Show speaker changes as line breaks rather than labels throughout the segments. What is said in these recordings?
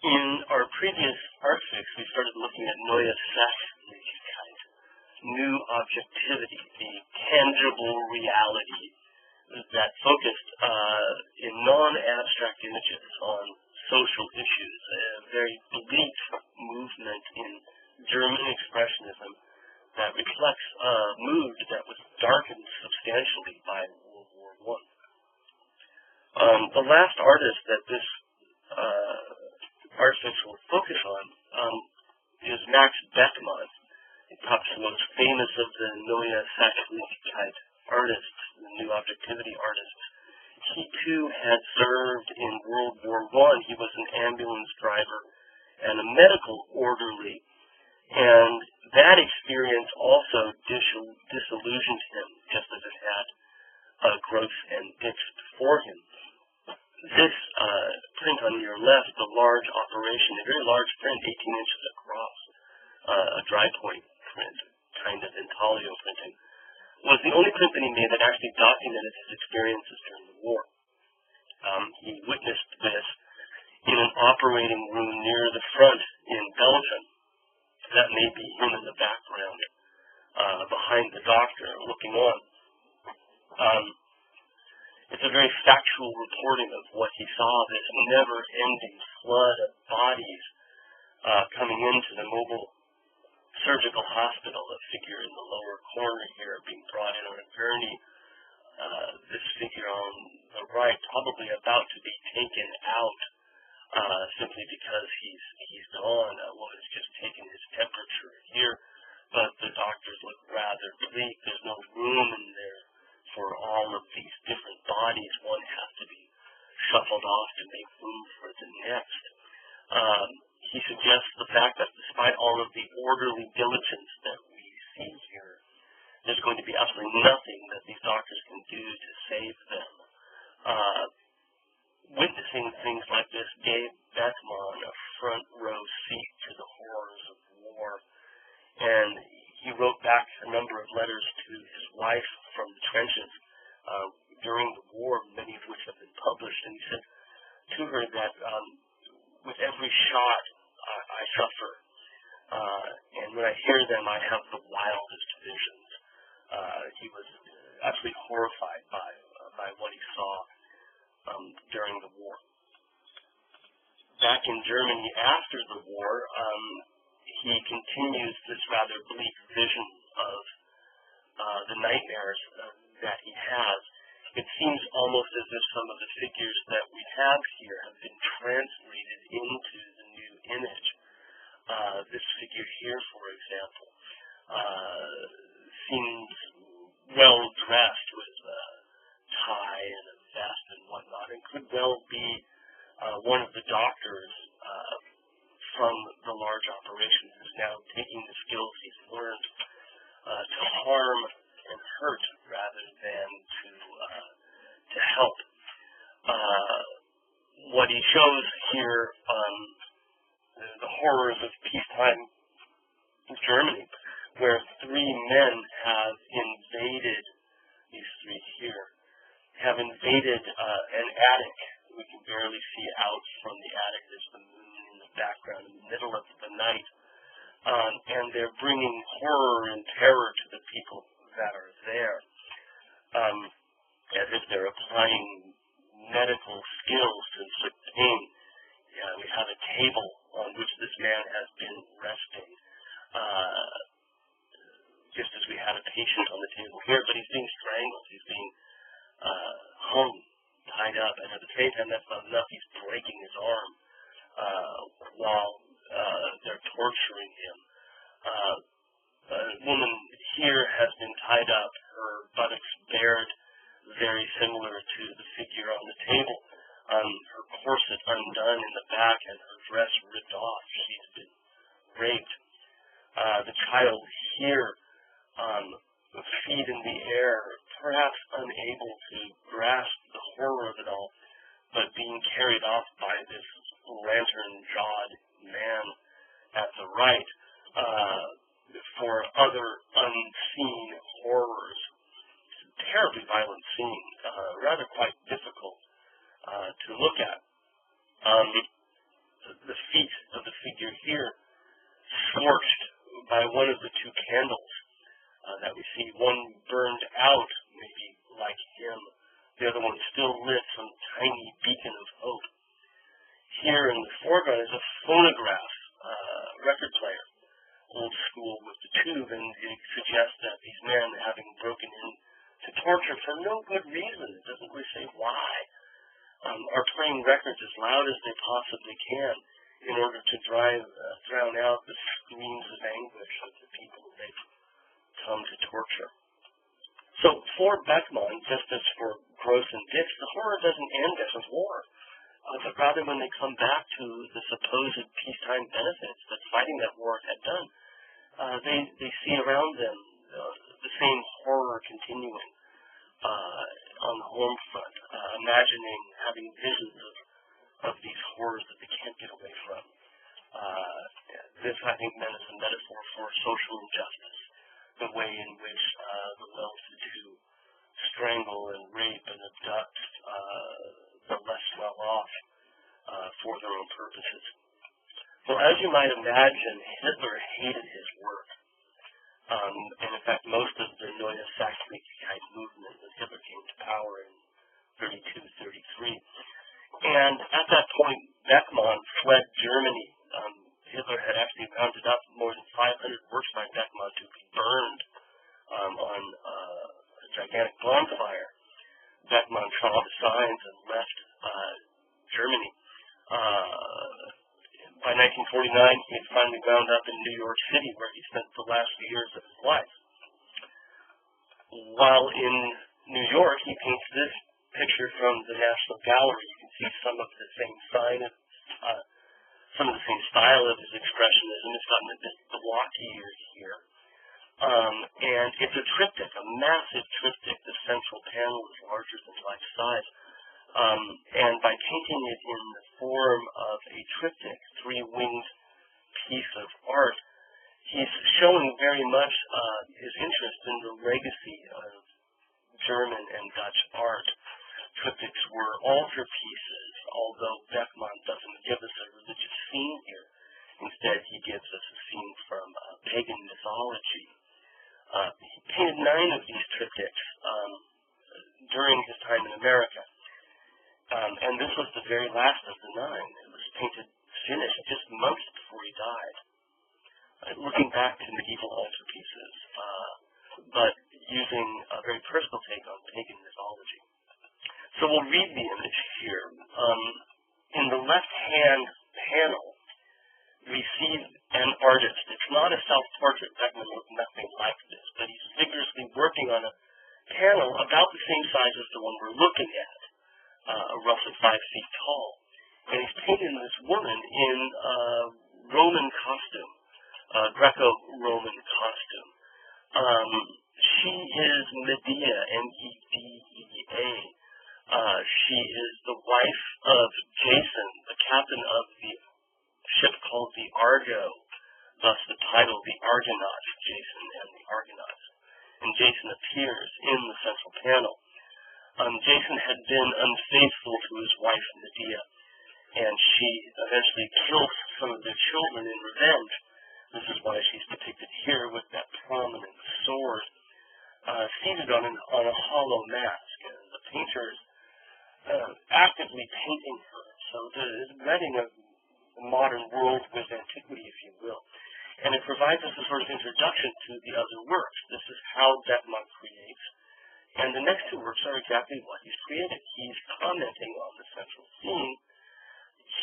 In our previous art fix, we started looking at neue sachlichkeit, new objectivity, the tangible reality that focused in non-abstract images on social issues, a very bleak movement in German expressionism that reflects a mood that was darkened substantially by World War I. The last artist that this art fix will focus on is Max Beckmann, perhaps the most famous of the neue sachlichkeit artists, the new objectivity artists. He too had served in World War I. He was an ambulance driver and a medical orderly, and that experience also disillusioned him, just as it had Gross and Dix before him. This print on your left, the large operation, a very large print, 18 inches across, a dry point print, kind of intaglio printing, was the only print that he made that actually documented his experiences during the war. He witnessed this in an operating room near the front in Belgium. That may be him in the background, behind the doctor, looking on. It's a very factual reporting of what he saw, this never-ending flood of bodies coming into the mobile surgical hospital, a figure in the lower corner here being brought in on a gurney. This figure on the right probably about to be taken out simply because he's gone. One has just taken his temperature here, but the doctors look rather bleak. There's no room in there for all of these different bodies. One has to be shuffled off to make room for the next. He suggests the fact that despite all of the orderly diligence that we see here, there's going to be absolutely nothing that these doctors can do to save them. Witnessing things like this gave Beckmann a front row seat to the horrors of war, and he wrote back a number of letters to his wife from the trenches during the war, many of which have been published, and he said to her that with every shot I suffer, and when I hear them I have the wildest visions. He was absolutely horrified by what he saw during the war. Back in Germany after the war, he continues this rather bleak vision of the nightmares that he has. It seems almost as if some of the figures that we have here have been translated into the new image. This figure here, for example, seems well dressed with a tie and a vest and whatnot, and could well be one of the doctors from the large operation who's now taking the skills he's learned to harm and hurt rather than to help. What he shows here, the horrors of peacetime Germany, where three men have invaded, these three here, have invaded an attic. We can barely see out from the attic. There's the moon in the background in the middle of the night. And they're bringing horror and terror to the people that are there, as if they're applying medical skills to inflict pain. We have a table on which this man has been resting, just as we had a patient on the table here, but he's being strangled. He's being hung, tied up, and at the same time, that's not enough. He's breaking his arm while they're torturing him. A woman here has been tied up, her buttocks bared, very similar to the figure on the table. Her corset undone in the back and her dress ripped off. She's been raped. The child here, feet in the air, perhaps unable to grasp the horror of it all, but being carried off by this lantern-jawed man at the right for other unseen horrors. It's a terribly violent scene, rather quite difficult to look at. the feet of the figure here scorched by one of the two candles that we see. One burned out, maybe like him. The other one still lit, some tiny beacon of hope. Here in the foreground is a phonograph record player, old school with the tube, and it suggests that these men, having broken in to torture for no good reason, it doesn't really say why, are playing records as loud as they possibly can in order to drown out the screams of anguish of the people they've come to torture. So for Beckmann, just as for Gross and Dix, the horror doesn't end as a war, but rather when they come back to the supposed peacetime benefits that fighting that war had done, they see around them the same horror continuing on the home front, imagining, having visions of these horrors that they can't get away from. This, I think, meant as a metaphor for social injustice, the way in which the well-to-do strangle and rape and abduct the less well-off for their own purposes. Well, as you might imagine, Hitler hated his work. And in fact, most of the neue sachlichkeit movement when Hitler came to power in 32-33. And at that point, Beckmann fled Germany. Hitler had actually rounded up more than 500 works by Beckmann to be burned on a gigantic bonfire. Beckmann saw the signs and left Germany. By 1949, he had finally wound up in New York City, where he spent the last few years of his life. While in New York, he paints this picture from the National Gallery. You can see some of the same some of the same style of his expressionism. It's gotten a bit blockier here. And it's a triptych, a massive triptych. The central panel is larger than life size. And by painting it in the form of a triptych, three-winged piece of art, he's showing very much his interest in the legacy of German and Dutch art. Triptychs were altarpieces, although Beckmann doesn't give us a religious scene here. Instead, he gives us a scene from pagan mythology. He painted 9 of these triptychs during his time in America. And this was the very last of the 9. It was painted finished just months before he died. Looking back to medieval altarpieces, but using a very personal take on pagan mythology. So we'll read the image here. In the left-hand panel, we see an artist. It's not a self-portrait. Beckmann looked nothing like this, but he's vigorously working on a panel about the same size as the one we're looking at, roughly 5 feet tall. And he's painting this woman in a Roman costume, Greco-Roman costume. She is Medea, M-E-D-E-A. She is the wife of Jason, the captain of the ship called the Argo, thus the title, the Argonauts, Jason and the Argonauts. And Jason appears in the central panel. Jason had been unfaithful to his wife Medea, and she eventually kills some of their children in revenge. This is why she's depicted here with that prominent sword, seated on a hollow mask. And the painter is actively painting her. So it's wedding of the modern world with antiquity, if you will. And it provides us a sort of introduction to the other works. This is how Beckmann creates. And the next 2 works are exactly what he's created. He's commenting on the central theme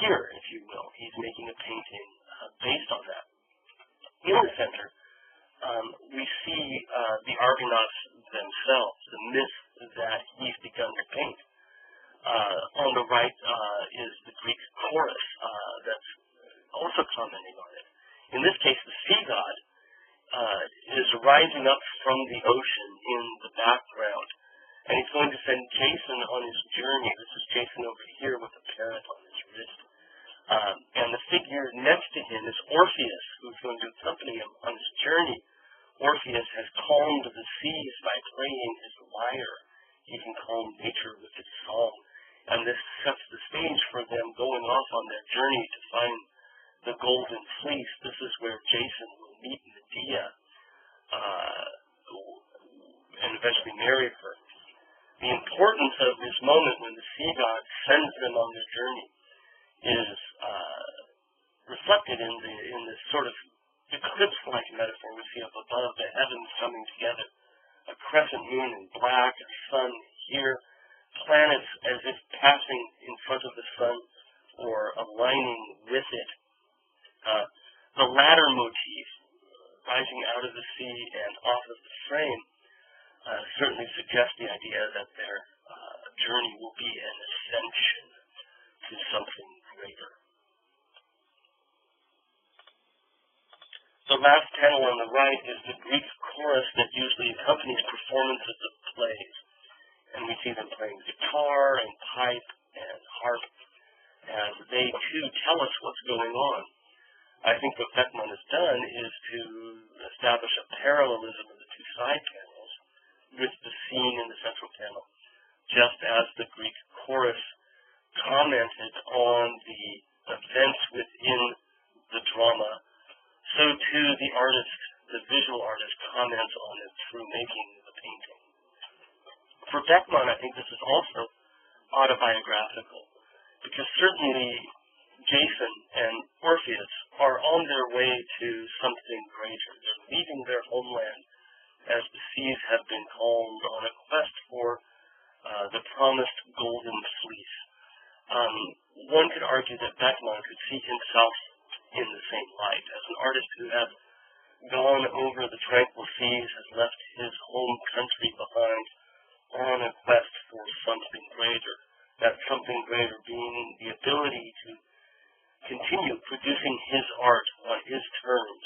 here, if you will. He's making a painting based on that. In the center, we see the Argonauts themselves, the myth that he's begun to paint. On the right is the Greek chorus that's also commenting on it. In this case, the sea god is rising up from the ocean in the background, and he's going to send Jason on his journey. This is Jason over here with a parrot on his wrist. And the figure next to him is Orpheus, who's going to accompany him on his journey. Orpheus has calmed the seas by playing his lyre. He can calm nature with his song. And this sets the stage for them going off on their journey to find the golden fleece, this is where Jason will meet Medea and eventually marry her. The importance of this moment when the sea god sends them on their journey is reflected in this sort of eclipse-like metaphor we see up above, the heavens coming together, a crescent moon in black, a sun here, planets as if passing in front of the sun or aligning with it. The ladder motif, rising out of the sea and off of the frame, certainly suggests the idea that their journey will be an ascension to something greater. The last panel on the right is the Greek chorus that usually accompanies performances of plays. And we see them playing guitar and pipe and harp, and they too tell us what's going on. I think what Beckmann has done is to establish a parallelism of the two side panels with the scene in the central panel, just as the Greek chorus commented on the events within the drama, so too the artist, the visual artist, comments on it through making the painting. For Beckmann, I think this is also autobiographical, because certainly Jason and Orpheus are on their way to something greater. They're leaving their homeland as the seas have been calmed on a quest for the promised golden fleece. One could argue that Beckmann could see himself in the same light as an artist who has gone over the tranquil seas, has left his home country behind on a quest for something greater. That something greater being the ability to continue producing his art on his terms